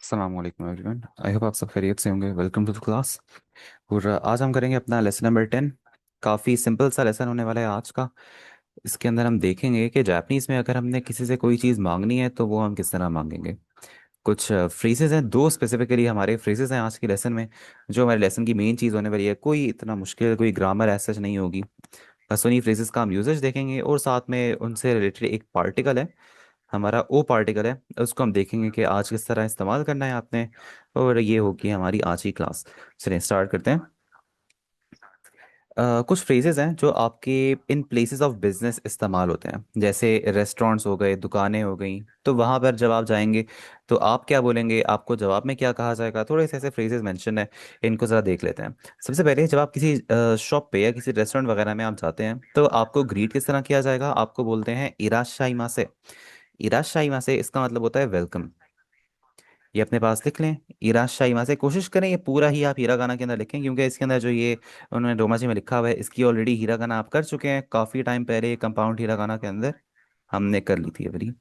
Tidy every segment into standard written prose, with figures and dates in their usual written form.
अस्सलाम वालेकुम everyone. I hope आप सब खैरियत से होंगे। Welcome to the class. और आज हम करेंगे अपना लेसन नंबर 10। काफ़ी सिंपल सा लेसन होने वाला है आज का। इसके अंदर हम देखेंगे कि जापानीज़ में अगर हमने किसी से कोई चीज़ मांगनी है तो वो हम किस तरह मांगेंगे। कुछ फ्रेजेस हैं, दो स्पेसिफिकली हमारे फ्रेजेस हैं आज के लेसन में, जो हमारे लेसन की मेन चीज़ होने वाली है। कोई इतना मुश्किल कोई ग्रामर ऐसा नहीं होगी। बस उन्हीं फ्रेजेस का हम यूजेज देखेंगे और साथ में उनसे रिलेटेड एक पार्टिकल है, हमारा ओ पार्टिकल है, उसको हम देखेंगे कि आज किस तरह इस्तेमाल करना है आपने। और ये होगी हमारी आज की क्लास। चलिए स्टार्ट करते हैं। कुछ फ्रेजेस हैं जो आपके इन प्लेसेस ऑफ बिजनेस इस्तेमाल होते हैं, जैसे रेस्टोरेंट्स हो गए, दुकानें हो गई। तो वहाँ पर जब आप जाएंगे तो आप क्या बोलेंगे, आपको जवाब में क्या कहा जाएगा, थोड़े से ऐसे फ्रेजेस मेंशन है। इनको ज़रा देख लेते हैं। सबसे पहले जब आप किसी शॉप पे या किसी रेस्टोरेंट वगैरह में आप जाते हैं तो आपको ग्रीट किस तरह किया जाएगा। आपको बोलते हैं इराशाई मासे। इराशाई मासे इसका मतलब होता है वेलकम। ये अपने पास लिख लें। इराशाई मासे, कोशिश करें ये पूरा ही आप हीरागाना के अंदर लिखें, क्योंकि इसके अंदर जो ये उन्होंने रोमाजी में लिखा हुआ है इसकी ऑलरेडी हीरागाना आप कर चुके हैं काफ़ी टाइम पहले, कंपाउंड हीरागाना के अंदर हमने कर ली थी अभी।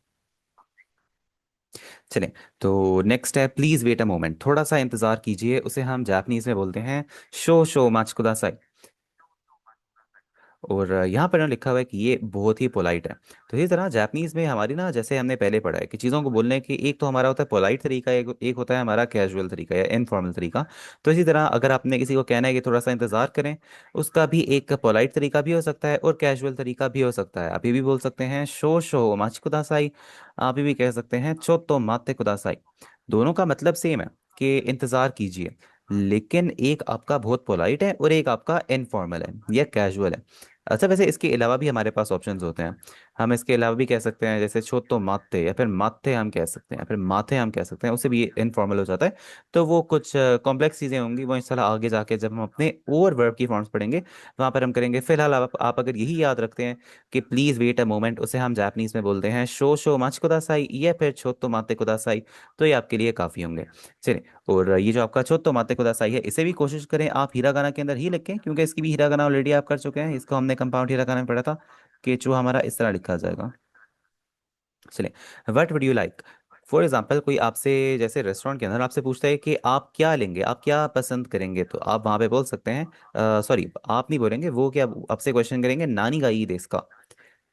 चलें। तो नेक्स्ट है प्लीज़ वेट अ मोमेंट, थोड़ा सा इंतज़ार कीजिए, उसे हम जापानीज़ में बोलते हैं शो शो माच कुदासाई। और यहाँ पर ना लिखा हुआ है कि ये बहुत ही पोलाइट है। तो इसी तरह जापानीज में हमारी ना, जैसे हमने पहले पढ़ा है कि चीज़ों को बोलने की एक तो हमारा होता है पोलाइट तरीका, एक होता है हमारा कैजुअल तरीका या इनफॉर्मल तरीका। तो इसी तरह अगर आपने किसी को कहना है कि थोड़ा सा इंतजार करें, उसका भी एक पोलाइट तरीका भी हो सकता है और कैजुअल तरीका भी हो सकता है। आप ये भी बोल सकते हैं शो शो माची कुदासाई। आप ये भी कह सकते हैं चोत्तो माते कुदासाई। दोनों का मतलब सेम है कि इंतजार कीजिए, लेकिन एक आपका बहुत पोलाइट है और एक आपका इनफॉर्मल है या कैजुअल है। अच्छा, वैसे इसके अलावा भी हमारे पास ऑप्शंस होते हैं। हम इसके अलावा भी कह सकते हैं, जैसे छोतो माते या फिर माथे हम कह सकते हैं, या फिर माथे हम कह सकते हैं, उससे भी इनफॉर्मल हो जाता है। तो वो कुछ कॉम्प्लेक्स चीज़ें होंगी, वो इंशाल्लाह आगे जाके जब हम अपने और वर्ब की फॉर्म्स पढ़ेंगे वहाँ पर हम करेंगे। फिलहाल आप अगर यही याद रखते हैं कि प्लीज़ वेट अ मोमेंट, उसे हम जापानीज में बोलते हैं शो शो माच कुदासाई या फिर छोतो माते कुदासाई। तो ये आपके लिए काफ़ी होंगे। चलिए। और ये जो आपका छोतो माते कुदासाई है, इसे भी कोशिश करें आप हिरागाना के अंदर ही लिखें, क्योंकि इसकी भी हिरागाना ऑलरेडी आप कर चुके हैं। इसको हमने कंपाउंड हिरागाना में पढ़ा था कि जो हमारा इस तरह लिखा जाएगा। चलिए, what would you like. For example कोई आपसे, जैसे रेस्टोरेंट के अंदर आपसे पूछता है कि आप क्या लेंगे, आप क्या पसंद करेंगे, तो आप वहाँ पे बोल सकते हैं, सॉरी आप नहीं बोलेंगे, वो क्या आपसे क्वेश्चन करेंगे, नानी गा ई देस का।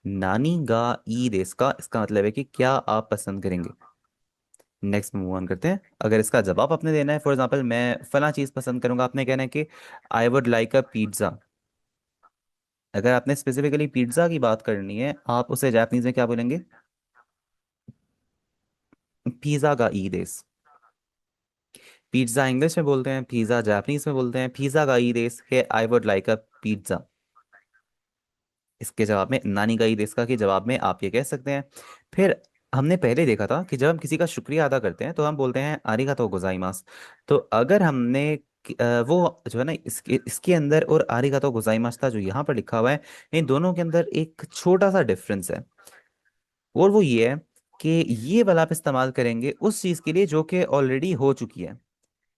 नानी गा ई देस का इसका मतलब है कि क्या आप पसंद करेंगे। नेक्स्ट मूव ऑन करते हैं। अगर इसका जवाब आपने देना है, फॉर एग्जांपल मैं फला चीज़ पसंद करूंगा, आपने कहना है कि I would like a pizza. अगर आपने स्पेसिफिकली पिज्ज़ा की बात करनी है, आप उसे जापानीज में क्या बोलेंगे, पिज़्ज़ा का ई देस। पिज्ज़ा इंग्लिश में बोलते हैं, पिज़्ज़ा जापानीज में बोलते हैं। पिज़्ज़ा का ई देस के I would like a pizza. इसके जवाब में नानी का ई देस का के जवाब में आप ये कह सकते हैं। फिर हमने पहले देखा था कि जब हम किसी का शुक्रिया अदा करते हैं तो हम बोलते हैं आरिगातो गोजाइमास। तो अगर हमने वो जो है ना, इसके इसके अंदर और आरिगातो गोजाइमास था जो यहाँ पर लिखा हुआ है, इन दोनों के अंदर एक छोटा सा डिफरेंस है। और वो ये है कि ये वाला आप इस्तेमाल करेंगे उस चीज़ के लिए जो कि ऑलरेडी हो चुकी है।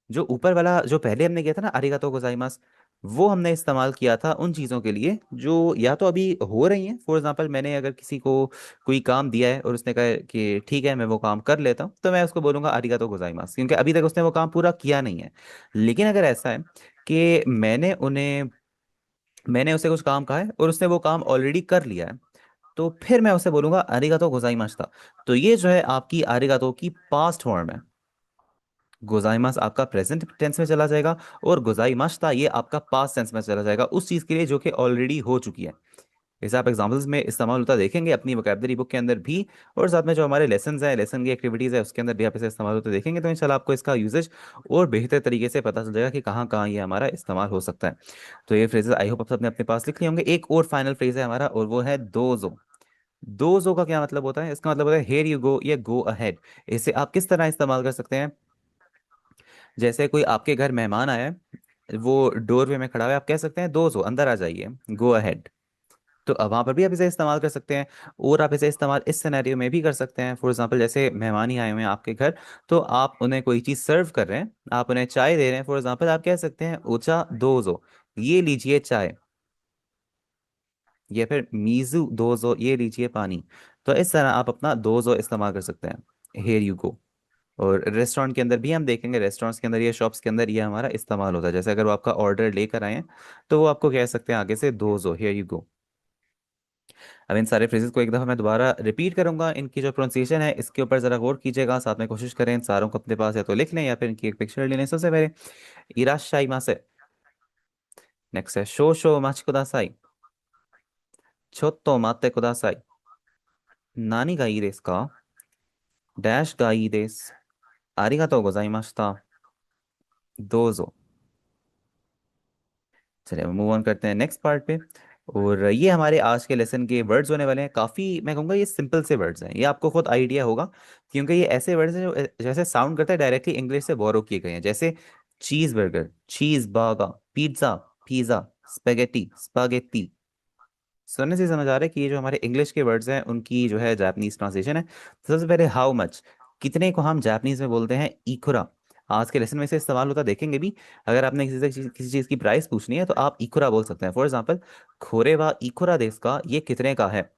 जो ऊपर वाला जो पहले हमने किया था ना, अरिगातो गोजाइमास, वो हमने इस्तेमाल किया था उन चीज़ों के लिए जो या तो अभी हो रही हैं। फॉर एग्जांपल मैंने अगर किसी को कोई काम दिया है और उसने कहा कि ठीक है मैं वो काम कर लेता हूँ, तो मैं उसको बोलूंगा अरिगातो गोजाइमास, क्योंकि अभी तक उसने वो काम पूरा किया नहीं है। लेकिन अगर ऐसा है कि मैंने उसे कुछ काम कहा है और उसने वो काम ऑलरेडी कर लिया है, तो फिर मैं उसे बोलूंगा अरिगातो गोजाइमास्ता। तो ये जो है आपकी अरिगातो की पास्ट फॉर्म है। गोजाइमास आपका प्रेजेंट टेंस में चला जाएगा और गोजाइमास्ता ये आपका पास्ट टेंस में चला जाएगा उस चीज़ के लिए जो कि ऑलरेडी हो चुकी है। इसे आप एग्जाम्पल्स में इस्तेमाल होता देखेंगे अपनी वोकेबलरी बुक के अंदर भी, और साथ में जो हमारे लेसन है, लेसन की एक्टिविटीज़ है, उसके अंदर भी आप इसे इस्तेमाल होते देखेंगे। तो इंशाल्लाह आपको इसका यूजेज और बेहतर तरीके से पता चल जाएगा कि कहाँ कहाँ ये हमारा इस्तेमाल हो सकता है। तो ये फ्रेजेस आई होप आप सबने अपने पास लिख लिए होंगे। एक और फाइनल फ्रेज है हमारा, और वो है दोजो। दोजो का क्या मतलब होता है, इसका मतलब होता है हेयर यू गो या गो अहेड। इसे आप किस तरह इस्तेमाल कर सकते हैं। जैसे कोई आपके घर मेहमान आया है, वो डोरवे में खड़ा हुआ है, आप कह सकते हैं दो सौ अंदर आ जाइए, गो अहेड। तो अब वहां पर भी आप इसे इस्तेमाल कर सकते हैं। और आप इसे इस्तेमाल इस सिनेरियो में भी कर सकते हैं, फॉर एग्जांपल जैसे मेहमान ही आए हुए हैं आपके घर, तो आप उन्हें कोई चीज़ सर्व कर रहे हैं, आप उन्हें चाय दे रहे हैं, फॉर एग्जांपल आप कह सकते हैं ऊंचा दोजो, ये लीजिए चाय। या फिर मीजू दोजो, ये लीजिए पानी। तो इस तरह आप अपना दोजो इस्तेमाल कर सकते हैं, हेयर यू गो। और रेस्टोरेंट के अंदर भी हम देखेंगे, रेस्टोरेंट्स के अंदर या शॉप्स के अंदर ये हमारा इस्तेमाल होता है। जैसे अगर वो आपका ऑर्डर लेकर आए हैं तो वो आपको कह सकते हैं आगे से, दोजो, हियर यू गो। अब इन सारे फ्रेजेस को एक दफ़ा मैं दोबारा रिपीट करूंगा, इनकी जो प्रोनाउंसिएशन है इसके ऊपर ज़रा गौर कीजिएगा, साथ में कोशिश करें इन सारों को अपने पास या तो लिख लें या फिर इनकी एक पिक्चर ले लें। सबसे पहले इराशाई मासे। नेक्स्ट है शो शो माच कुदासाई। छोत्तो माते कुदासाई। नानी गा ii desu का? डैश गा ii desu। आरिगातो गोजाइमाशिता। दोजो। चलिए मूव ऑन करते हैं नेक्स्ट पार्ट पे। और ये हमारे आज के लेसन के वर्ड्स होने वाले हैं। काफ़ी मैं कहूँगा ये सिंपल से वर्ड्स हैं, ये आपको खुद आइडिया होगा, क्योंकि ये ऐसे वर्ड्स हैं जो जैसे साउंड करते हैं डायरेक्टली इंग्लिश से बोरो किए गए हैं। जैसे cheese burger, cheese burger, pizza, pizza, spaghetti, spaghetti. सुनने से समझ आ रहा है कि ये जो हमारे इंग्लिश के वर्ड्स हैं उनकी जो है जापानीज ट्रांसलेशन है। तो सबसे पहले हाउ मच, कितने को हम जापानीज में बोलते हैं इकुरा। आज के लेसन में से इस्तेमाल होता देखेंगे भी। अगर आपने किसी चीज की प्राइस पूछनी है तो आप इकुरा बोल सकते हैं। फॉर एग्जाम्पल, खोरे वा इकुरा देस का, ये कितने का है।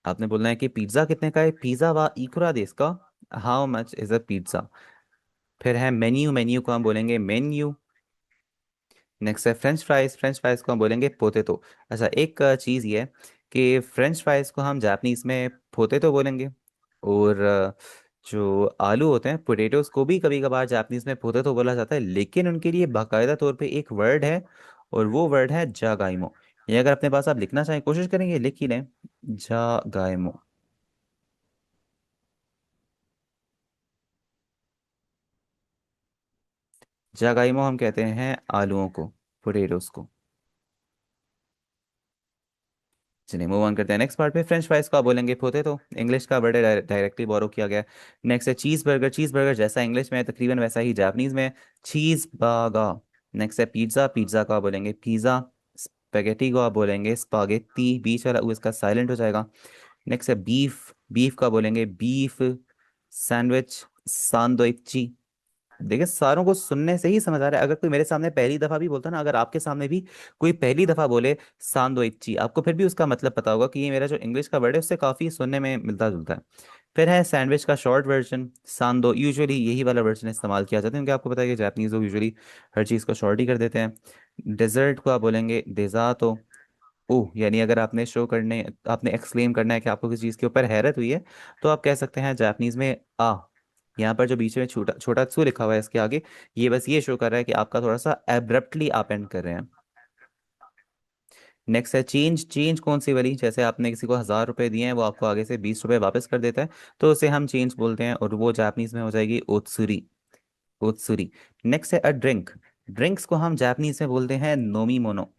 आपने बोलना है कि पिज्जा कितने का है, पिज्जा वा इकुरा देस का, how much is a pizza. फिर है मेन्यू, मेन्यू को हम बोलेंगे मेन्यू। नेक्स्ट है फ्रेंच फ्राइज, फ्रेंच फ्राइज को हम बोलेंगे पोटेटो। अच्छा, एक चीज़ ये है कि फ्रेंच फ्राइज को हम जापानीज में पोटेटो बोलेंगे। और जो आलू होते हैं पोटेटोज को भी कभी कभार जापानीज में पोटेटो बोला जाता है, लेकिन उनके लिए बाकायदा तौर पे एक वर्ड है, और वो वर्ड है जागाइमो। ये अगर अपने पास आप लिखना चाहें कोशिश करेंगे, लिख ही लें, जागाइमो। जागाइमो हम कहते हैं आलूओं को, पोटेटोज को। चलिए मूव ऑन करते हैं नेक्स्ट पार्ट पे। फ्रेंच फ्राइज को आप बोलेंगे पोटैटो, इंग्लिश का वर्ड है, डायरेक्टली बोरो किया गया है। नेक्स्ट है चीज़ बर्गर, चीज़ बर्गर जैसा इंग्लिश में है तकरीबन वैसा ही जापानीज में, चीज़ बर्गर। नेक्स्ट है पिज्ज़ा, पिज्ज़ा को आप बोलेंगे पिज़्ज़ा। स्पेगेटी को आप बोलेंगे स्पागेटी, बीच वाला वो इसका साइलेंट हो जाएगा। नेक्स्ट है बीफ, बीफ का बोलेंगे बीफ। सैंडविच, सांदोइची। देखिए सारों को सुनने से ही समझ आ रहा है। अगर कोई मेरे सामने पहली दफा भी बोलता ना, अगर आपके सामने भी कोई पहली दफा बोले सांदोइची, आपको फिर भी उसका मतलब पता होगा कि ये मेरा जो इंग्लिश का वर्ड है उससे काफी सुनने में मिलता जुलता है। फिर है सैंडविच का शॉर्ट वर्जन सांदो, यूजुअली यही वाला वर्जन इस्तेमाल किया जाता है, क्योंकि आपको पता है कि जापानीज लोग यूजुअली हर चीज़ को शॉर्ट ही कर देते हैं। डेजर्ट को आप बोलेंगे डेजार्टो। ओह, यानी अगर आपने शो करने, आपने एक्सक्लेम करना है कि आपको किसी चीज़ के ऊपर हैरत हुई है, तो आप कह सकते हैं जापानीज में आ। यहाँ पर जो बीच में छोटा छोटा सू लिखा हुआ है इसके आगे, ये बस ये शो कर रहा है कि आपका थोड़ा सा एब्रप्टली आप एंड कर रहे हैं। नेक्स्ट है चेंज, चेंज कौन सी वाली, जैसे आपने किसी को 1000 रुपए दिए हैं, वो आपको आगे से 20 रुपए वापस कर देता है, तो उसे हम चेंज बोलते हैं, और वो जापानीज में हो जाएगी ओत्सुरी, ओत्सुरी। नेक्स्ट है अ ड्रिंक, ड्रिंक्स को हम जापानीज में बोलते हैं नोमी मोनो।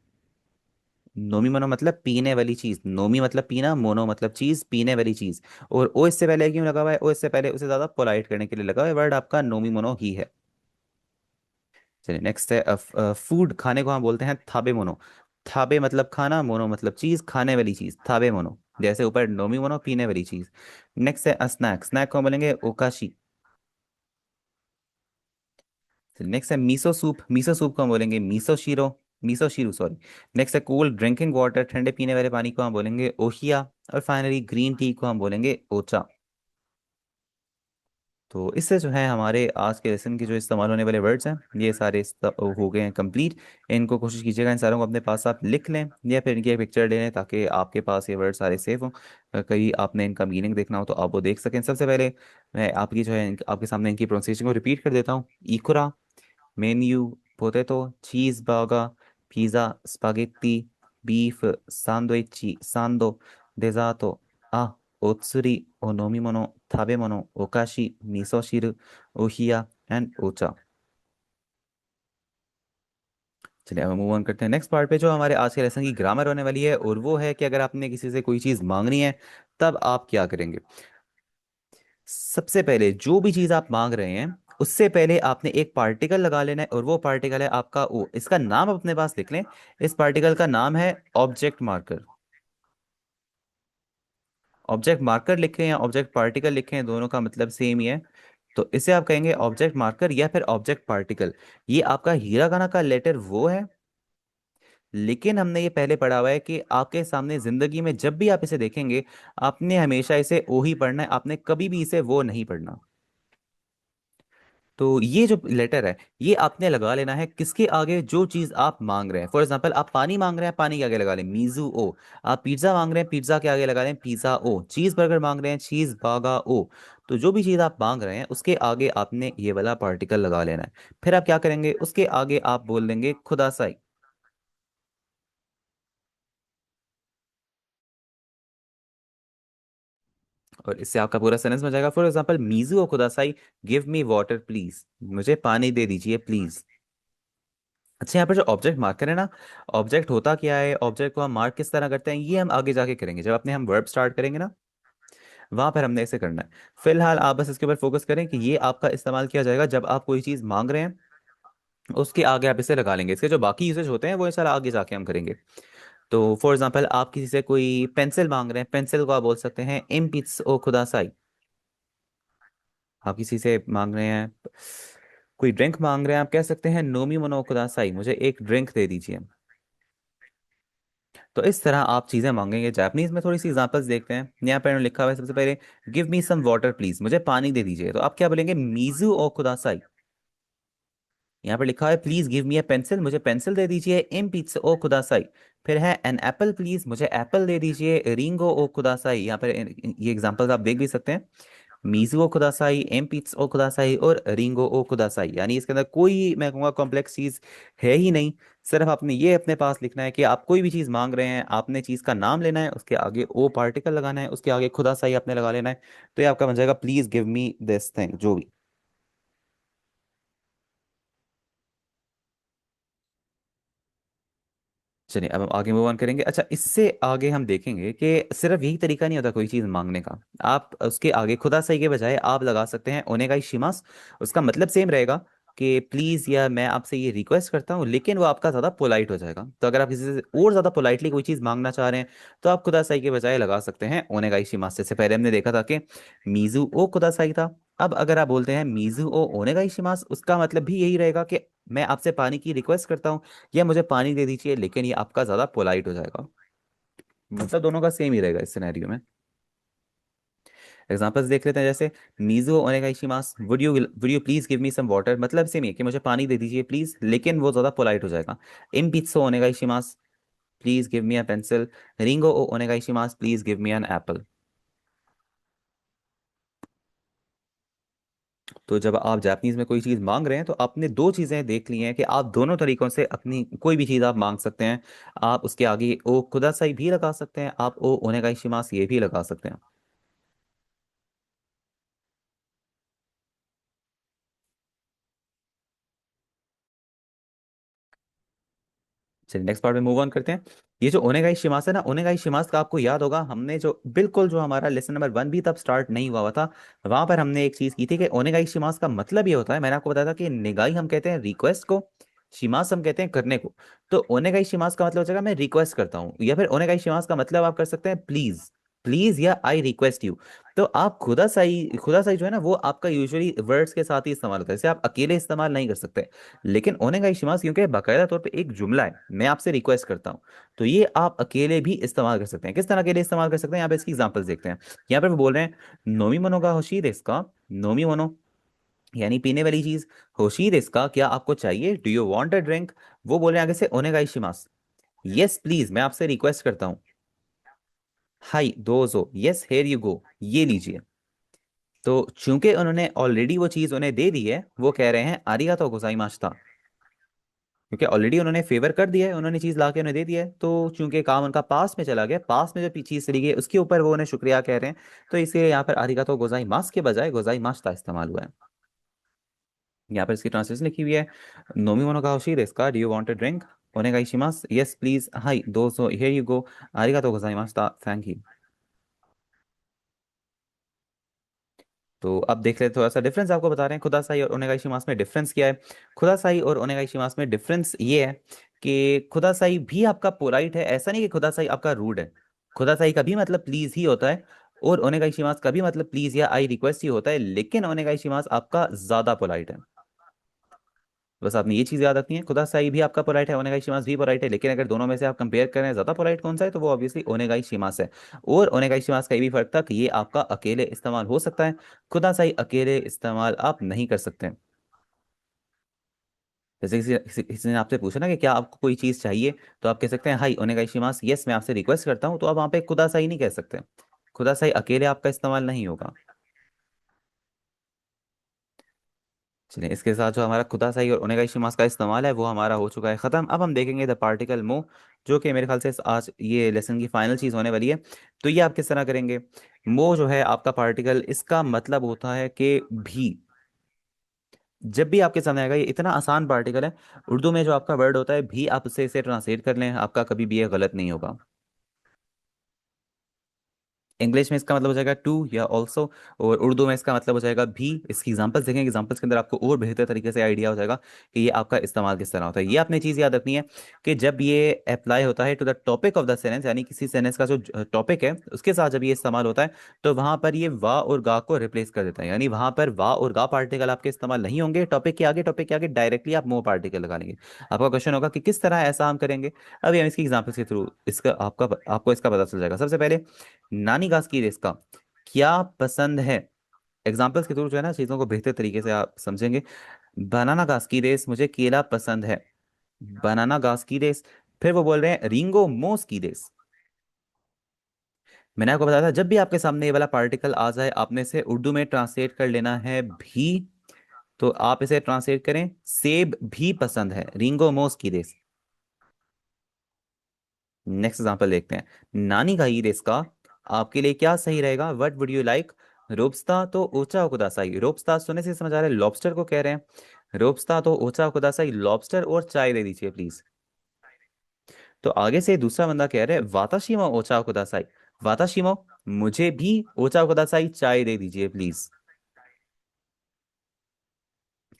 नोमी मोनो मतलब पीने वाली चीज, नोमी मतलब पीना, मोनो मतलब चीज, पीने वाली चीज। और ओ इससे पहले क्यों लगा हुआ है, ओ इससे पहले उसे ज्यादा पोलाइट करने के लिए लगा हुआ है, वर्ड आपका नोमी मोनो ही है। चलिए नेक्स्ट है फूड, खाने को हम बोलते हैं थाबे मोनो। थाबे मतलब खाना, मोनो मतलब चीज, खाने वाली चीज, थाबे मोनो। जैसे ऊपर नोमी मोनो पीने वाली चीज। नेक्स्ट है स्नैक, स्नैक को हम बोलेंगे ओकाशी। नेक्स्ट है मीसो सूप, मीसो सूप को हम बोलेंगे मीसो शीरो, मीसो शीरू सॉरी। नेक्स्ट है कोल्ड ड्रिंकिंग वाटर, ठंडे पीने वाले पानी को हम बोलेंगे ओशिया। और फाइनली ग्रीन टी को हम बोलेंगे ओचा। तो इससे जो है हमारे आज के लेसन के जो इस्तेमाल होने वाले वर्ड्स हैं ये सारे हो गए हैं कंप्लीट। इनको कोशिश कीजिएगा इन सारों को अपने पास आप लिख लें, या फिर इनकी एक पिक्चर ले लें, ताकि आपके पास ये वर्ड सारे सेव हों। कहीं आपने इनका मीनिंग देखना हो तो आप वो देख सकें। सबसे पहले मैं आपकी जो है आपके सामने इनकी प्रोनाउंसिएशन को रिपीट कर देता हूँ। इकुरा, menu, potato, cheese burger, pizza, spaghetti, beef, sandwich, सांदो, डेजार्टो, आ, ओत्सुरी, ओनोमिमोनो, थाबेमोनो, ओकाशी, मिसोशिरु, ओहिया एंड ओचा। चलिए अब मूव ऑन करते हैं नेक्स्ट पार्ट पे, जो हमारे आज के लेसन की ग्रामर होने वाली है, और वो है कि अगर आपने किसी से कोई चीज़ मांगनी है तब आप क्या करेंगे। सबसे पहले जो भी चीज़ आप मांग रहे हैं उससे पहले आपने एक पार्टिकल लगा लेना है, और वो पार्टिकल है आपका ओ, इसका नाम आप अपने पास लिख लें। इस पार्टिकल का नाम है ऑब्जेक्ट मार्कर। ऑब्जेक्ट मार्कर लिखें या ऑब्जेक्ट पार्टिकल लिखें, दोनों का मतलब सेम ही है। तो इसे आप कहेंगे ऑब्जेक्ट मार्कर या फिर ऑब्जेक्ट पार्टिकल। ये आपका हीरा गाना का लेटर वो है लेकिन हमने ये पहले पढ़ा हुआ है कि आपके सामने जिंदगी में जब भी आप इसे देखेंगे, आपने हमेशा इसे ओ ही पढ़ना है, आपने कभी भी इसे वो नहीं पढ़ना। तो ये जो लेटर है, ये आपने लगा लेना है किसके आगे, जो चीज आप मांग रहे हैं। फॉर एग्जांपल, आप पानी मांग रहे हैं, पानी के आगे लगा लें मीजू ओ। आप पिज्जा मांग रहे हैं, पिज्जा के आगे लगा लें पिज्जा ओ। चीज बर्गर मांग रहे हैं, चीज बागा ओ। तो जो भी चीज आप मांग रहे हैं उसके आगे आपने ये वाला पार्टिकल लगा लेना है। फिर आप क्या करेंगे, उसके आगे आप बोल देंगे खुदा साई। और इससे आपका पूरा सेंटेंस बन जाएगा। फॉर एग्जाम्पल, मीजू ओ खुदा Sai, give me water please, मुझे पानी दे दीजिए प्लीज। अच्छा, यहाँ पर जो ऑब्जेक्ट मार्कर है ना, ऑब्जेक्ट होता क्या है, ऑब्जेक्ट को हम मार्क किस तरह करते हैं, ये हम आगे जाके करेंगे जब अपने हम वर्ब स्टार्ट करेंगे ना, वहां पर हमने इसे करना है। फिलहाल आप बस इसके ऊपर फोकस करें कि ये आपका इस्तेमाल किया जाएगा जब आप कोई चीज़ मांग रहे हैं, उसके आगे आप इसे लगा लेंगे। इसके जो बाकी यूसेज होते हैं वो इंशाल्लाह आगे जाके हम करेंगे। तो फॉर एग्जाम्पल, आप किसी से कोई पेंसिल मांग रहे हैं, पेंसिल को आप बोल सकते हैं इम पिट्स ओ खुदा साई। आप किसी से मांग रहे हैं, कोई ड्रिंक मांग रहे हैं, आप कह सकते हैं नोमी मनो खुदा साई, मुझे एक ड्रिंक दे दीजिए। तो इस तरह आप चीज़ें मांगेंगे। जापानीज में थोड़ी सी एग्जांपल्स देखते हैं। यहाँ पर लिखा हुआ है सबसे पहले, give me some water please, मुझे पानी दे दीजिए। तो आप क्या बोलेंगे, मीजू ओ कुदासाई। यहाँ पर लिखा है please give me A pencil, मुझे पेंसिल दे दीजिए, इम पिज्जा ओ कुदासाई। फिर है एन एप्पल प्लीज, मुझे एप्पल दे दीजिए, रिंगो ओ कुदासाई। यहाँ पर ये एग्जांपल्स आप देख भी सकते हैं, मीजू ओ कुदासाई, एम पिट्स ओ कुदासाई और रिंगो ओ कुदासाई। यानी इसके अंदर कोई, मैं कहूँगा, कॉम्प्लेक्स चीज़ है ही नहीं। सिर्फ आपने ये अपने पास लिखना है कि आप कोई भी चीज़ मांग रहे हैं, आपने चीज़ का नाम लेना है, उसके आगे ओ पार्टिकल लगाना है, उसके आगे खुदासाई आपने लगा लेना है। तो ये आपका बन जाएगा please give me this thing, जो भी। चलिए, अब हम आगे मूव ऑन करेंगे। अच्छा, इससे आगे हम देखेंगे कि सिर्फ यही तरीका नहीं होता कोई चीज़ मांगने का। आप उसके आगे खुदा सही के बजाय आप लगा सकते हैं ओनेगाई शिमास। उसका मतलब सेम रहेगा कि प्लीज़, या मैं आपसे ये रिक्वेस्ट करता हूँ, लेकिन वो आपका ज़्यादा पोलाइट हो जाएगा। तो अगर आप किसी से और ज़्यादा पोलाइटली कोई चीज़ मांगना चाह रहे हैं, तो आप खुदा सही के बजाय लगा सकते हैं ओनेगाई शिमास। जैसे पहले हमने देखा था कि मीजू ओ खुदा सही था। अब अगर आप बोलते हैं मीजू ओ ओनेगाई शिमास, उसका मतलब भी यही रहेगा कि मैं आपसे पानी की रिक्वेस्ट करता हूँ, या मुझे पानी दे दीजिए, लेकिन ये आपका ज्यादा पोलाइट हो जाएगा। मतलब दोनों का सेम ही रहेगा इस सिनेरियो में। एग्जांपल्स देख लेते हैं। जैसे मीजो ओनेगाइशिमास, would you please give me some water, मतलब सेम ही है कि मुझे पानी दे दीजिए प्लीज, लेकिन वो ज्यादा पोलाइट हो जाएगा। इम पिज़्ज़ा ओनेगाइशिमास, please give me a pencil. रिंगो ओ ओनेगाइशिमास, please give me an apple. तो जब आप जापानीज में कोई चीज़ मांग रहे हैं, तो आपने दो चीज़ें देख ली हैं कि आप दोनों तरीकों से अपनी कोई भी चीज़ आप मांग सकते हैं। आप उसके आगे ओ खुदासाई भी लगा सकते हैं, आप ओ ओनेगाइशिमास ये भी लगा सकते हैं। चलिए, नेक्स्ट पार्ट में मूव ऑन करते हैं। ये जो ओनेगाई शिमास है ना, ओनेगाई शिमास का आपको याद होगा, हमने जो बिल्कुल, जो हमारा लेसन नंबर 1 भी तब स्टार्ट नहीं हुआ था, वहां पर हमने एक चीज की थी कि ओनेगाई शिमास का मतलब ये होता है, मैंने आपको बताया था कि निगाई हम कहते हैं रिक्वेस्ट को, शिमास हम कहते हैं करने को। तो ओनेगाई शिमास का मतलब हो जाएगा मैं रिक्वेस्ट करता हूँ, या फिर ओनेगाई शिमास का मतलब आप कर सकते हैं प्लीज, प्लीज या आई रिक्वेस्ट यू। तो आप खुदा साई जो है ना, वो आपका यूजुअली वर्ड्स के साथ ही इस्तेमाल होता है, इसे आप अकेले इस्तेमाल नहीं कर सकते। लेकिन ओनेगाई शिमास क्योंकि बाकायदा तौर पे एक जुमला है, मैं आपसे रिक्वेस्ट करता हूँ, तो ये आप अकेले भी इस्तेमाल कर सकते हैं। किस तरह अकेले इस्तेमाल कर सकते हैं, यहाँ पे इसकी एग्जांपल्स देखते हैं। यहाँ पे वो बोल रहे हैं नोमी मनो का होशी इसका, नोमी मनो यानी पीने वाली चीज, होशी इसका क्या आपको चाहिए, do you want a drink. वो बोल रहे हैं आगे से ओनेगाई शिमास, यस प्लीज, मैं आपसे रिक्वेस्ट करता हूँ, high दोजो, yes here you go, ये लीजिए। तो चूंकि उन्होंने ऑलरेडी वो चीज उन्हें दे दी है, वो कह रहे हैं आरिगातो गोजाइमाशिता। क्योंकि ऑलरेडी उन्होंने फेवर कर दिया है, उन्होंने चीज ला के उन्हें दे दिया है, तो चूंकि काम उनका पास में चला गया, पास में जो चीज चली गई उसके ऊपर वो उन्हें शुक्रिया कह रहे हैं। तो इसलिए यहाँ पर आरिगातो गोजाई मास के बजाय गोजाई मास्ता इस्तेमाल हुआ है। यहाँ पर इसकी ट्रांसलेशन लिखी हुई है, नोमी मोनो का होशी देsu का, do you want a drink, ओनेगाई शिमास, यस प्लीज, हाई दो सो हियर यू गो, आरिगातो गोजाई मास्ता, थैंक यू। तो अब देख लेते हैं, थोड़ा सा डिफरेंस आपको बता रहे हैं खुदा साई और ओनेगाई शिमास में डिफरेंस क्या है। खुदा साई और ओनेगाई शिमास में डिफरेंस ये है कि खुदा साई भी आपका पोलाइट है, ऐसा नहीं कि खुदा साई आपका रूड है। खुदा साई का भी मतलब प्लीज ही होता है, और ओनेगाई शिमास का भी मतलब प्लीज या आई रिक्वेस्ट ही होता है, लेकिन ओनेगाई शिमास आपका ज्यादा पोलाइट है। बस आपने ये चीज़ याद रखनी है, खुदा साई भी आपका पोलाइट है, ओनेगाई शिमास भी पोलाइट है, लेकिन अगर दोनों में से आप कंपेयर करें ज़्यादा पोलाइट कौन सा है, तो वो ऑब्वियसली ओनेगाई शिमास है। और ओनेगाई शिमास का ये भी फर्क था कि ये आपका अकेले इस्तेमाल हो सकता है, खुदा साई अकेले इस्तेमाल आप नहीं कर सकते। जैसे किसी ने आपसे पूछा ना कि क्या आपको कोई चीज़ चाहिए, तो आप कह सकते हैं हाई ओनेगाई शिमास, यस मैं आपसे रिक्वेस्ट करता हूँ, तो आप वहाँ पे खुदा साई नहीं कह सकते। खुदा साई अकेले आपका इस्तेमाल नहीं होगा। चलिए, इसके साथ जो हमारा खुदा सही और ओनेगाई शिमास का इस्तेमाल है वो हमारा हो चुका है ख़त्म। अब हम देखेंगे द पार्टिकल मो, जो कि मेरे ख्याल से आज ये लेसन की फाइनल चीज़ होने वाली है। तो ये आप किस तरह करेंगे? मो जो है आपका पार्टिकल, इसका मतलब होता है कि भी। जब भी आपके सामने आएगा, ये इतना आसान पार्टिकल है, उर्दू में जो आपका वर्ड होता है भी, आप उसे इसे ट्रांसलेट कर लें, आपका कभी भी ये गलत नहीं होगा। इंग्लिश में इसका मतलब हो जाएगा टू या ऑल्सो, और उर्दू में इसका मतलब हो जाएगा भी। इसकी एग्जांपल्स देखें, एग्जांपल्स के अंदर आपको और बेहतर तरीके से आइडिया हो जाएगा कि ये आपका इस्तेमाल किस तरह होता है। ये आपने चीज़ याद रखनी है कि जब ये अप्लाई होता है to the topic of the sentence, यानी किसी सेंटेंस का जो टॉपिक है उसके साथ जब ये इस्तेमाल होता है, तो वहां पर ये वा और गा को रिप्लेस कर देता है, यानी वहां पर वा और गा पार्टिकल आपके इस्तेमाल नहीं होंगे टॉपिक के आगे, टॉपिक के आगे डायरेक्टली आप मो पार्टिकल लगा लेंगे। आपका क्वेश्चन होगा कि किस तरह ऐसा हम करेंगे। अभी हम इसकी एग्जांपल्स के थ्रू इसका आपको इसका पता चल जाएगा। सबसे पहले, नानी घास की रेस का क्या पसंद है, एग्जाम्पल्स के थ्रू जो है ना चीज़ों को बेहतर तरीके से आप समझेंगे। बनाना घास की रेस, मुझे केला पसंद है। बनाना घास की रेस। फिर वो बोल रहे हैं रिंगो मोस की रेस। मैंने आपको बताया था जब भी आपके सामने ये वाला पार्टिकल आ जाए, आपने इसे उर्दू में ट्रांसलेट कर लेना है भी। तो आप इसे ट्रांसलेट करें, सेब भी पसंद है, रिंगो मोस की रेस। नेक्स्ट एग्जांपल देखते हैं, नानी का ही रेस का आपके लिए क्या सही रहेगा, what would you like? Robusta तो ऊंचा कुदासाई, रोबस्ता सुनने से समझ आ रहा है लॉबस्टर को कह रहे हैं। रोबस्ता तो ऊंचा कुदासाई, लॉबस्टर और चाय दे दीजिए प्लीज। तो आगे से दूसरा बंदा कह रहे हैं वाताशिमा ओचा कुदासाई, वाताशिमो मुझे भी ओचा कुदासाई चाय दे दीजिए प्लीज।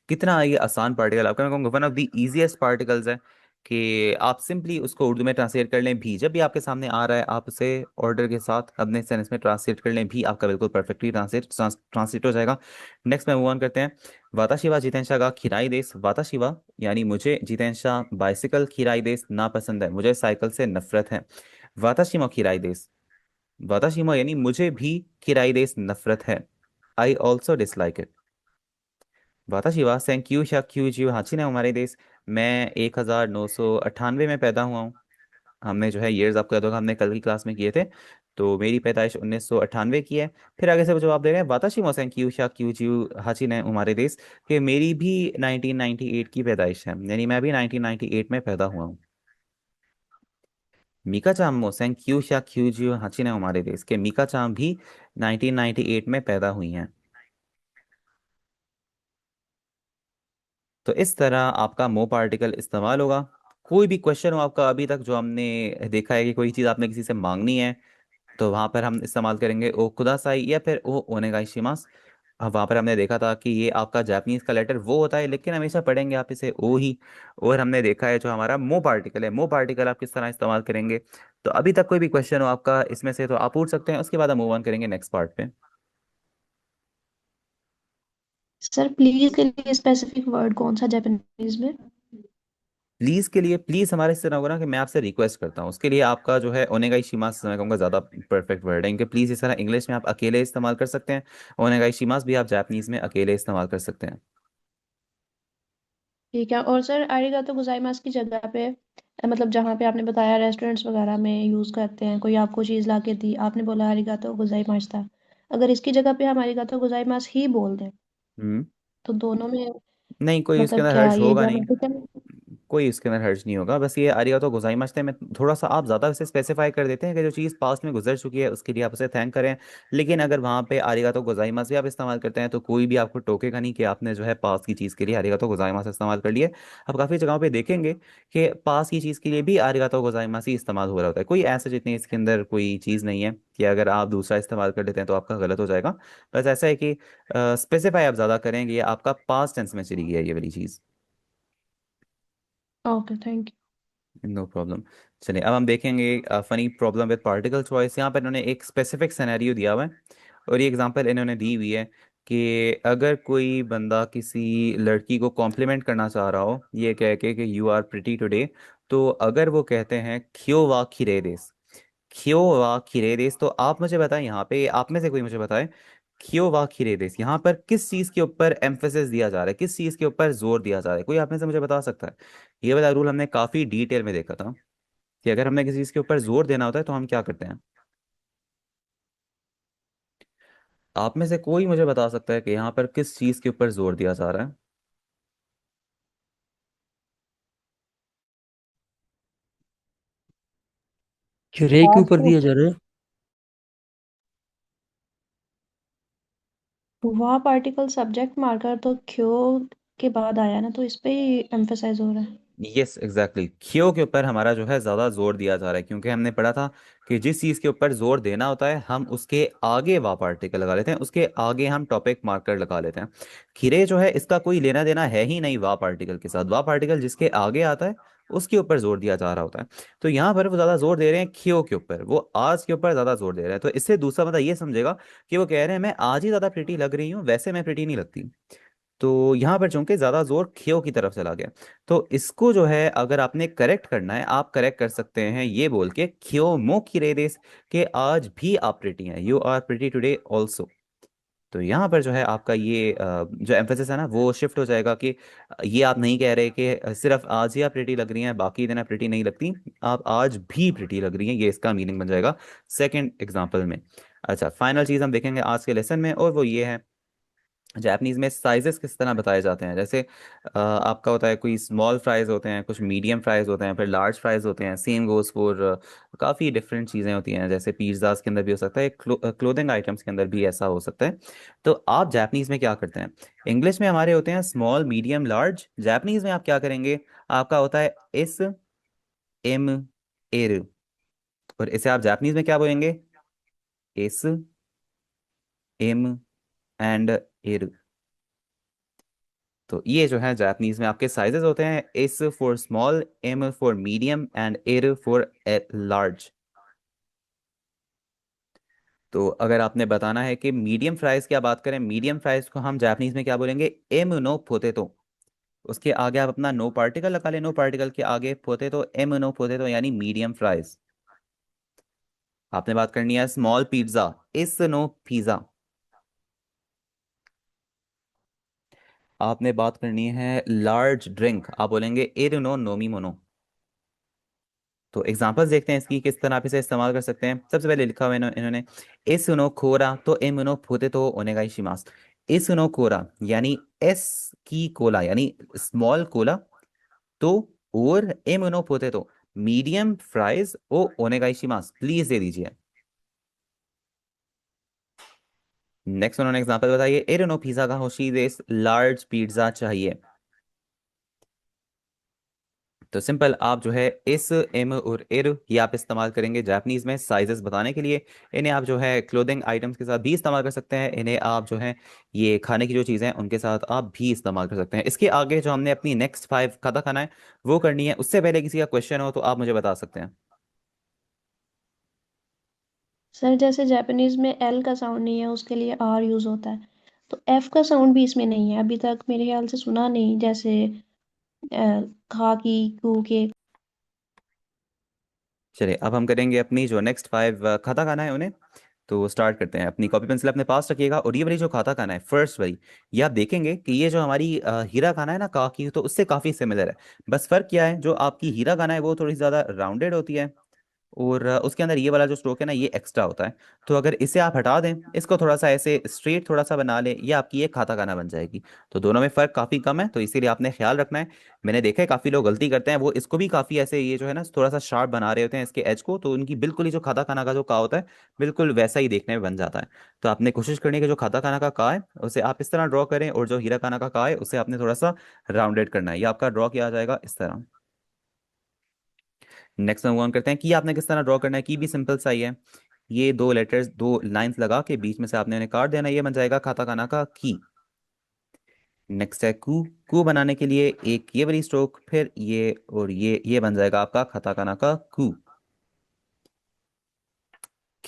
कितना ये आसान पार्टिकल, आपका मैं कहूँगा one of the easiest particles है, कि आप सिंपली उसको उर्दू में ट्रांसलेट कर लें भी। जब भी आपके सामने आ रहा है, आप उसे ऑर्डर के साथ अपने सेंटेंस में ट्रांसलेट कर लें भी, आपका बिल्कुल परफेक्टली ट्रांसलेट हो जाएगा। नेक्स्ट में मूव ऑन करते हैं। वाताशिवा जितेंशा का खिराई देश, वाताशिवा यानी मुझे, जितेंशा बाइसिकल, खिराई देश नापसंद है, मुझे साइकिल से नफरत है। वाताशिमा खिराई देश, वाताशिमा यानी मुझे भी खिराई देश नफरत है, आई ऑल्सो डिसलाइक इट। वाताशिवा सेंक्यू शाक्यू जीव हाची ने हमारे देश, मैं 1998 में पैदा हुआ हूँ। हमने जो है ईयर्स आपको याद होगा, हमने कल की क्लास में किए थे। तो मेरी पैदाइश 1998 की है। फिर आगे से वो जवाब दे रहे हैं वाताशी मोसेंक्यू शाक्यू जीव हाची ने हमारे देश, कि मेरी भी 1998 की पैदाइश है, यानी मैं भी 1998 में पैदा हुआ हूँ। मीका चाम मोसेंक्यू शाक्यू जीव हाची ने हमारे देश, के मीका चाम भी 1998 में पैदा हुई हैं। तो इस तरह आपका मो पार्टिकल इस्तेमाल होगा। कोई भी क्वेश्चन हो आपका अभी तक, जो हमने देखा है कि कोई चीज़ आपने किसी से मांगनी है, तो वहां पर हम इस्तेमाल करेंगे ओ कुदासाई या फिर ओ ओनेगाइशिमास। अब वहां पर हमने देखा था कि ये आपका जापानीज का लेटर वो होता है, लेकिन हमेशा पढ़ेंगे आप इसे ओ ही। और हमने देखा है जो हमारा मो पार्टिकल है, मो पार्टिकल आप किस तरह इस्तेमाल करेंगे। तो अभी तक कोई भी क्वेश्चन हो आपका इसमें से, तो आप पूछ सकते हैं, उसके बाद हम मूव ऑन करेंगे नेक्स्ट पार्ट पे। सर प्लीज के लिए स्पेसिफिक वर्ड कौन सा जापानीज में? प्लीज के लिए, प्लीज हमारे इस तरह होगा ना कि मैं आपसे रिक्वेस्ट करता हूँ, उसके लिए आपका जो है ओनेगाई शिमास मैं कहूँगा ज़्यादा परफेक्ट वर्ड है, क्योंकि प्लीज इस तरह इंग्लिश में आप अकेले इस्तेमाल कर सकते हैं, ओनेगाई शिमास भी आप जापानीज में अकेले इस्तेमाल कर सकते हैं। ठीक है। और सर आरिगातो गोजाइमास की जगह पे मतलब जहाँ पे आपने बताया रेस्टोरेंट्स वगैरह में यूज करते हैं, कोई आपको चीज ला के दी, आपने बोला आरिगातो गोजाइमास था, अगर इसकी जगह पे हम आरिगातो गोजाइमास ही बोल दें, हम्म। तो दोनों में नहीं, कोई उसके मतलब अंदर क्या हर्ज ये होगा नहीं। ग्रामेटिकल? कोई उसके अंदर हर्ज नहीं होगा, बस ये आरिगातो गोजाइमास्ते में थोड़ा सा आप ज़्यादा उसे स्पेसिफाई कर देते हैं कि जो चीज़ पास्ट में गुजर चुकी है उसके लिए आप उसे थैंक करें। लेकिन अगर वहाँ पे आरिगातो गोजाइमास भी आप इस्तेमाल करते हैं, तो कोई भी आपको टोकेगा नहीं कि आपने जो है पास की चीज़ के लिए आरिगातो गोजाइमास इस्तेमाल कर लिए। आप काफ़ी जगहों पे देखेंगे कि पास की चीज़ के लिए भी आरिगातो गोजाइमास ही इस्तेमाल हो रहा होता है, कोई ऐसा जितनी इसके अंदर कोई चीज़ नहीं है कि अगर आप दूसरा इस्तेमाल कर लेते हैं तो आपका गलत हो जाएगा। बस ऐसा है कि स्पेसिफाई आप ज़्यादा करेंगे, ये आपका पास्ट टेंस में चली गई है ये वाली चीज़। Okay, thank no problem. चलिए, अब हम देखेंगे funny problem with particle choice. यहाँ पर इन्होंने एक स्पेसिफिक सिनेरियो दिया हुआ है, और ये एग्जांपल इन्होंने दी हुई है कि अगर कोई बंदा किसी लड़की को कॉम्प्लीमेंट करना चाह रहा हो ये कह के कि यू आर प्रिटी टुडे, तो अगर वो कहते हैं क्यों वा खिरेदेस, क्यों वा खिरेदेस, तो आप मुझे बताएं यहाँ पे, आप में से कोई मुझे बताए क्यों वा खिरेदेस यहाँ पर किस चीज़ के ऊपर एम्फेसिस दिया जा रहा है, किस चीज़ के ऊपर जोर दिया जा रहा है, कोई आप में से मुझे बता सकता है? ये वाला रूल हमने काफ़ी डिटेल में देखा था कि अगर हमें किसी चीज़ के ऊपर जोर देना होता है तो हम क्या करते हैं। आप में से कोई मुझे बता सकता है कि यहाँ पर किस चीज़ के ऊपर जोर दिया जा रहा है? किराए के आज ऊपर के दिया जा रहा है। वह पार्टिकल सब्जेक्ट मार्कर तो क्यों के बाद आया ना, तो इस पे ही एम्फेसाइज हो रहा है। यस एग्जैक्टली, खियो के ऊपर हमारा जो है ज़्यादा जोर दिया जा रहा है, क्योंकि हमने पढ़ा था कि जिस चीज़ के ऊपर जोर देना होता है हम उसके आगे वा पार्टिकल लगा लेते हैं, उसके आगे हम टॉपिक मार्कर लगा लेते हैं। खिरे जो है इसका कोई लेना देना है ही नहीं वा पार्टिकल के साथ, वा पार्टिकल जिसके आगे आता है उसके ऊपर जोर दिया जा रहा होता है। तो यहाँ पर वो ज़्यादा जोर दे रहे हैं खियो के ऊपर, वो आज के ऊपर ज़्यादा जोर दे रहे हैं, तो इससे दूसरा बंदा ये समझेगा कि वो कह रहे हैं मैं आज ही ज़्यादा प्रिटी लग रही हूँ, वैसे मैं प्रिटी नहीं लगती। तो यहाँ पर चूंकि ज्यादा जोर खियो की तरफ चला गया, तो इसको जो है अगर आपने करेक्ट करना है आप करेक्ट कर सकते हैं ये बोल के खियो मो खिरेदेस, के आज भी आप प्रिटी हैं, you are pretty today also. तो यहाँ पर जो है आपका ये जो एम्फेसिस है ना वो शिफ्ट हो जाएगा कि ये आप नहीं कह रहे कि सिर्फ आज ही आप प्रिटी लग रही हैं बाकी दिन आप प्रिटी नहीं लगती, आप आज भी प्रिटी लग रही हैं, ये इसका मीनिंग बन जाएगा सेकंड एग्जाम्पल में। अच्छा, फाइनल चीज़ हम देखेंगे आज के लेसन में और वो ये है जापानीज में साइजेस किस तरह बताए जाते हैं। जैसे आपका होता है कोई स्मॉल फ्राइज होते हैं, कुछ मीडियम फ्राइज होते हैं, फिर लार्ज फ्राइज होते हैं, सेम गोज फॉर काफ़ी डिफरेंट चीज़ें होती हैं, जैसे पिज्ज़ाज के अंदर भी हो सकता है, क्लोथिंग आइटम्स के अंदर भी ऐसा हो सकता है। तो आप जापानीज में क्या करते हैं? इंग्लिश में हमारे होते हैं स्मॉल मीडियम लार्ज, जापानीज में आप क्या करेंगे? आपका होता है एस एम एर, और इसे आप जापानीज में क्या बोलेंगे? एस एम एंड एर। तो ये जो है जापानीज में आपके साइजेस होते हैं, S for small, M for medium and L for large. तो अगर आपने बताना है कि मीडियम फ्राइज की आप बात करें, मीडियम फ्राइज को हम जापानीज में क्या बोलेंगे? एम नो पोटेटो। उसके आगे आप अपना नो पार्टिकल लगा ले, नो पार्टिकल के आगे पोटेटो, एम नो पोटेटो यानी मीडियम फ्राइज। आपने बात करनी है स्मॉल पिज्जा, एस नो पिज्जा। आपने बात करनी है लार्ज ड्रिंक, आप बोलेंगे एर नो नोमी मोनो। तो एग्जांपल्स देखते हैं इसकी किस तरह आप इसे इस्तेमाल कर सकते हैं। सबसे पहले लिखा हुआ है इन्होंने एस सुनो खोरा तो एम उनो फुते तो ओनेगाई शिमास। एस सुनो कोरा यानी एस की कोला यानी स्मॉल कोला, तो और एम उनो फुते तो मीडियम फ्राइज ओ ओनेगाई शिमास प्लीज दे दीजिए। नेक्स्ट उन्होंने एग्जांपल बताइए एरोनो पिज्जा का होशी देस लार्ज पिज्जा चाहिए। तो सिंपल आप जो है इस एम और एर ये आप इस्तेमाल करेंगे जापानीज में साइजेस बताने के लिए। इन्हें आप जो है क्लोथिंग आइटम्स के साथ भी इस्तेमाल कर सकते हैं, इन्हें आप जो है ये खाने की जो चीज़ें हैं उनके साथ आप भी इस्तेमाल कर सकते हैं। इसके आगे जो हमने अपनी नेक्स्ट 5 खाता खाना है वो करनी है, उससे पहले किसी का क्वेश्चन हो तो आप मुझे बता सकते हैं। सर जैसे जापानीज में एल का साउंड नहीं है, उसके लिए आर यूज होता है, तो एफ का साउंड भी इसमें नहीं है अभी तक मेरे ख्याल से सुना नहीं, जैसे खा की कू के। चलिए अब हम करेंगे अपनी जो नेक्स्ट 5 खाता खाना है उन्हें। तो स्टार्ट करते हैं, अपनी कॉपी पेंसिल अपने पास रखिएगा और ये वाली जो खाता खाना है फर्स्ट वाली, ये आप देखेंगे कि ये जो हमारी हीरा खाना है ना का की, तो उससे काफ़ी सिमिलर है। बस फर्क क्या है, जो आपकी हीरा खाना है वो थोड़ी ज़्यादा राउंडेड होती है और उसके अंदर ये वाला जो स्ट्रोक है ना ये एक्स्ट्रा होता है। तो अगर इसे आप हटा दें, इसको थोड़ा सा ऐसे स्ट्रेट थोड़ा सा बना लें, ये आपकी ये खाता खाना बन जाएगी। तो दोनों में फ़र्क काफ़ी कम है, तो इसीलिए आपने ख्याल रखना है। मैंने देखा है काफ़ी लोग गलती करते हैं, वो इसको भी काफ़ी ऐसे ये जो है ना थोड़ा सा शार्प बना रहे होते हैं इसके एज को, तो उनकी बिल्कुल ही जो खाता खाना का जो का होता है बिल्कुल वैसा ही देखने में बन जाता है। तो आपने कोशिश करनी है कि जो खाता खाना का है उसे आप इस तरह ड्रॉ करें, और जो हीरा खाना का है उसे आपने थोड़ा सा राउंडेड करना है। ये आपका ड्रॉ किया जाएगा इस तरह। नेक्स्ट मूव ऑन करते हैं कि आपने किस तरह ड्रॉ करना है, की भी सिंपल सा ही है। ये दो लेटर्स दो लाइंस लगा के बीच में से आपने उन्हें काट देना, ये बन जाएगा खाता काना का की। नेक्स्ट है कू, कू बनाने के लिए एक ये वाली स्ट्रोक, फिर ये और ये बन जाएगा आपका खाता काना का कू।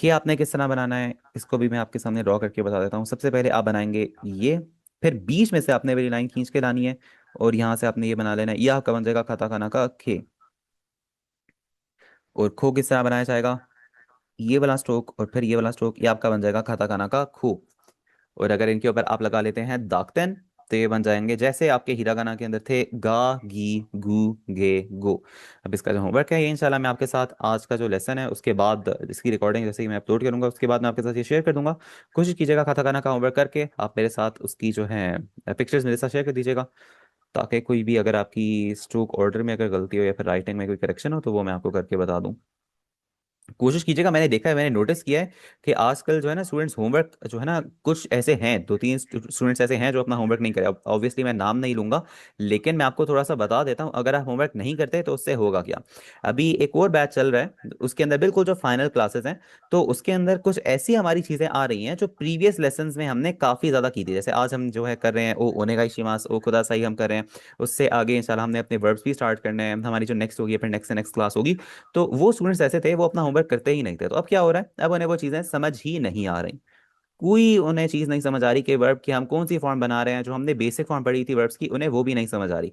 कि आपने किस तरह बनाना है इसको भी मैं आपके सामने ड्रॉ करके बता देता हूँ। सबसे पहले आप बनाएंगे ये, फिर बीच में से आपने वाली लाइन खींच के लानी है, और यहाँ से आपने ये बना लेना है, ये आपका बन जाएगा खाता खाना का खे। और खो किस तरह बनाया जाएगा, ये वाला स्ट्रोक और फिर ये वाला स्ट्रोक, ये आपका बन जाएगा खाता खाना का खो। और अगर इनके ऊपर आप लगा लेते हैं दागतेन, तो ये बन जाएंगे जैसे आपके हिरागाना के अंदर थे, गा गी गु गे गो। अब इसका जो होमवर्क है ये इंशाल्लाह मैं आपके साथ आज का जो लेसन है उसके बाद इसकी रिकॉर्डिंग जैसे ही मैं अपलोड करूंगा उसके बाद मैं आपके साथ ये शेयर कर दूंगा। कोशिश कीजिएगा खाता खाना का होमवर्क करके आप मेरे साथ उसकी जो है पिक्चर्स मेरे साथ शेयर कर दीजिएगा, ताकि कोई भी अगर आपकी स्ट्रोक ऑर्डर में अगर गलती हो या फिर राइटिंग में कोई करेक्शन हो तो वो मैं आपको करके बता दूं। कोशिश कीजिएगा, मैंने देखा है, मैंने नोटिस किया है कि आजकल जो है ना स्टूडेंट्स होमवर्क जो है ना, कुछ ऐसे हैं, दो तीन स्टूडेंट्स ऐसे हैं जो अपना होमवर्क नहीं करे। अब ऑब्वियसली मैं नाम नहीं लूंगा, लेकिन मैं आपको थोड़ा सा बता देता हूँ अगर आप होमवर्क नहीं करते तो उससे होगा क्या। अभी एक और बैच चल रहा है, उसके अंदर बिल्कुल जो फाइनल क्लासेस हैं, तो उसके अंदर कुछ ऐसी हमारी चीज़ें आ रही हैं जो प्रीवियस लेसन में हमने काफ़ी ज़्यादा की थी। जैसे आज हम जो है कर रहे हैं ओ ओनेगाई शिमास ओ खुदा सही हम कर रहे हैं। उससे आगे इंशाल्लाह हमने अपने वर्ब्स भी स्टार्ट करने हैं, हमारी जो नेक्स्ट होगी फिर नेक्स्ट से नेक्स्ट क्लास होगी। तो वो स्टूडेंट्स ऐसे थे वो अपना होमवर्क करते ही नहीं थे, तो अब क्या हो रहा है, अब उन्हें वो चीज़ें समझ ही नहीं आ रही। कोई उन्हें चीज़ नहीं समझ आ रही कि वर्ब की हम कौन सी फॉर्म बना रहे हैं, जो हमने बेसिक फॉर्म पढ़ी थी वर्ब्स की उन्हें वो भी नहीं समझ आ रही।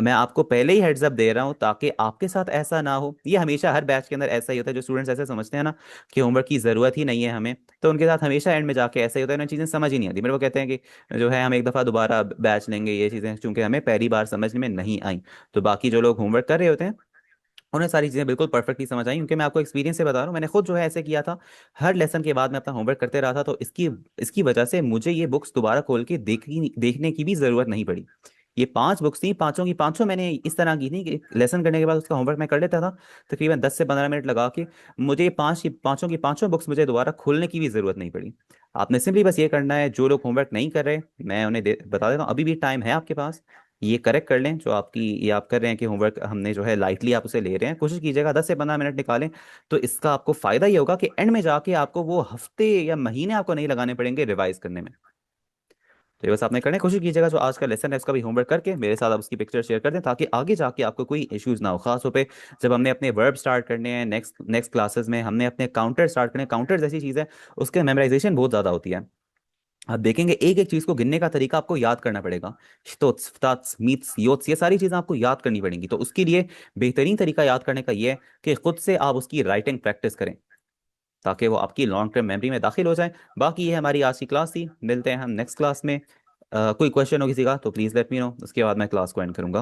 मैं आपको पहले ही हेड्स अप दे रहा हूँ ताकि आपके साथ ऐसा ना हो। ये हमेशा हर बैच के अंदर ऐसा ही होता है, जो स्टूडेंट्स ऐसे समझते हैं ना कि होमवर्क की ज़रूरत ही नहीं है हमें, तो उनके साथ हमेशा एंड में जाके ऐसा ही होता है, उन्हें चीज़ें समझ ही नहीं आती। मेरे वो कहते हैं कि जो है हम एक दफ़ा दोबारा बैच लेंगे, ये चीज़ें चूंकि हमें पहली बार समझ में नहीं आई। तो बाकी जो लोग होमवर्क कर रहे होते हैं उन्हें सारी चीज़ें बिल्कुल परफेक्टली समझ आई, क्योंकि मैं आपको एक्सपीरियंस से बता रहा हूँ, मैंने खुद जो है ऐसे किया था। हर लेसन के बाद मैं अपना होमवर्क करते रहा था, तो इसकी इसकी वजह से मुझे ये बुक्स दोबारा खोल के देखने की भी ज़रूरत नहीं पड़ी। ये 5 बुक्स थी, पांचों की पांचों मैंने इस तरह की थी कि लेसन करने के बाद उसका होमवर्क मैं कर लेता था तकरीबन 10 से 15 मिनट लगा के। मुझे ये पांचों की पांचों बुक्स मुझे दोबारा खोलने की भी ज़रूरत नहीं पड़ी। आपने सिंपली बस ये करना है, जो लोग होमवर्क नहीं कर रहे मैं उन्हें बता देता हूँ, अभी भी टाइम है आपके पास, ये करेक्ट कर लें। जो आपकी ये आप कर रहे हैं कि होमवर्क हमने जो है लाइटली आप उसे ले रहे हैं, कोशिश कीजिएगा 10 से 15 मिनट निकालें। तो इसका आपको फायदा ये होगा कि एंड में जाके आपको वो हफ्ते या महीने आपको नहीं लगाने पड़ेंगे रिवाइज करने में। तो ये बस आपने करने की कोशिश कीजिएगा, जो आज का लेसन है उसका भी होमवर्क करके मेरे साथ आप उसकी पिक्चर शेयर कर दें, ताकि आगे जाके आपको कोई इश्यूज ना हो। खास तौर पे जब हमने अपने वर्ब स्टार्ट करने हैं, नेक्स्ट नेक्स्ट क्लासेस में हमने अपने काउंटर स्टार्ट करने हैं, काउंटर जैसी चीज़ है उसके मेमोराइजेशन बहुत ज़्यादा होती है। आप देखेंगे एक एक चीज को गिनने का तरीका आपको याद करना पड़ेगा। श्तोत्स, फ्तात्स, मीत्स, योत्स, ये सारी चीजें आपको याद करनी पड़ेंगी। तो उसके लिए बेहतरीन तरीका याद करने का ये है कि खुद से आप उसकी राइटिंग प्रैक्टिस करें, ताकि वो आपकी लॉन्ग टर्म मेमोरी में दाखिल हो जाए। बाकी ये हमारी आज की क्लास थी, मिलते हैं हम नेक्स्ट क्लास में। कोई क्वेश्चन हो किसी का तो प्लीज़ लेट मी नो, उसके बाद मैं क्लास को एंड करूंगा।